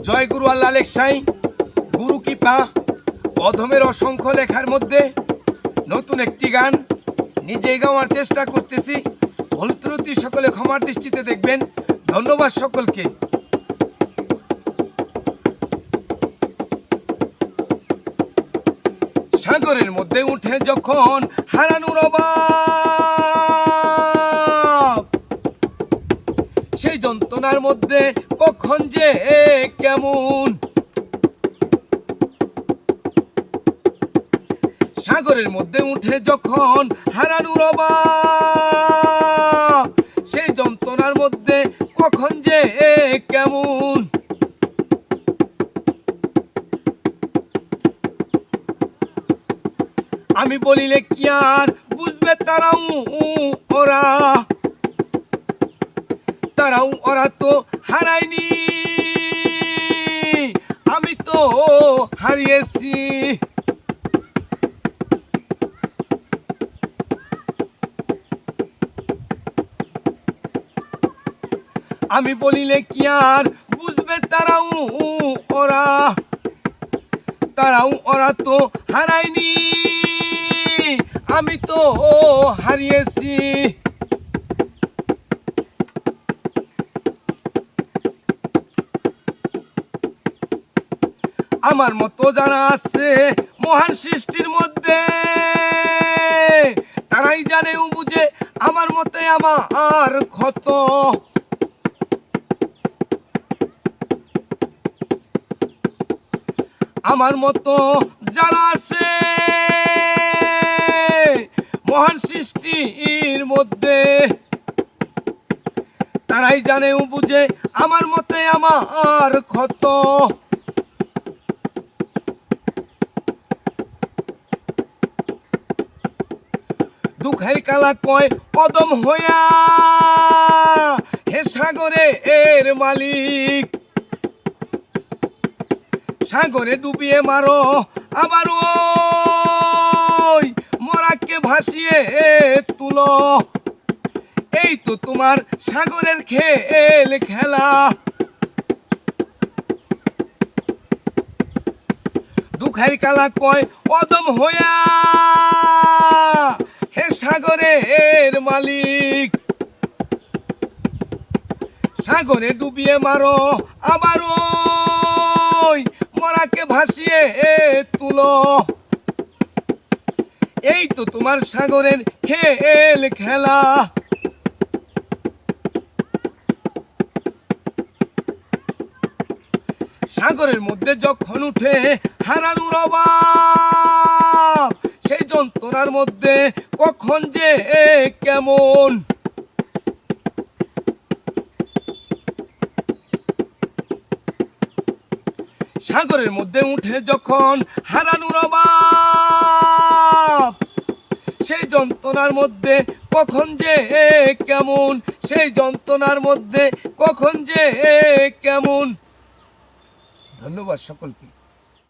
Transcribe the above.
জয় গুরু আল্লাহ লেখসাই গুরু কৃপা অধমের অসংখ্য লেখার মধ্যে নতুন একটি গান নিজেই গাওয়ার চেষ্টা করতেছি। ভুল ত্রুটি সকলে ক্ষমার দৃষ্টিতে দেখবেন। ধন্যবাদ সকলকে। সাগরের মধ্যে উঠে যখন হারানোর অভাব, সেই যন্ত্রণার মধ্যে কখন যে কেমন, সাগরের মধ্যে উঠে যখন হারানোর অভাব, সেই যন্ত্রণার মধ্যে কখন যে কেমন। আমি বলিলে কি আর বুঝবে তারাও ওরা তো হারায়নি, আমি তো হারিয়েছি। আমি বলিলে কি আর বুঝবে তারাও ওরা তো হারায়নি, আমি তো হারিয়েছি। আমার মতো যারা আছে মহান সৃষ্টির মধ্যে, তারাই জানে ও বুঝে আমার মতে আমার ক্ষত। আমার মতো যারা আছে মহান সৃষ্টির মধ্যে, তারাই জানে ও বুঝে আমার মতে আমার ক্ষত। দুঃখের কালা কয় অদম হইয়া, হে সাগরে এর মালিক, সাগরে ডুবিয়ে মারো আবার ওই মরাকে ভাসিয়ে তুলো। এই তো তোমার সাগরের খেলা। দুঃখের কালা কয় অদম হইয়া, হে সাগরের মালিক, সাগরে ডুবিয়ে মারো আবার ওই মরাকে ভাসিয়ে তুলো। এই তো তোমার সাগরের খেলা। সাগরের মধ্যে যখন উঠে হারানোর অভাব, সেই যন্ত্রণার মধ্যে কখন যে কেমন। সাগরের মধ্যে উঠে যখন হারানোর অভাব, সেই যন্ত্রণার মধ্যে কখন যে কেমন, সেই যন্ত্রণার মধ্যে কখন যে কেমন। ধন্যবাদ সকলকে।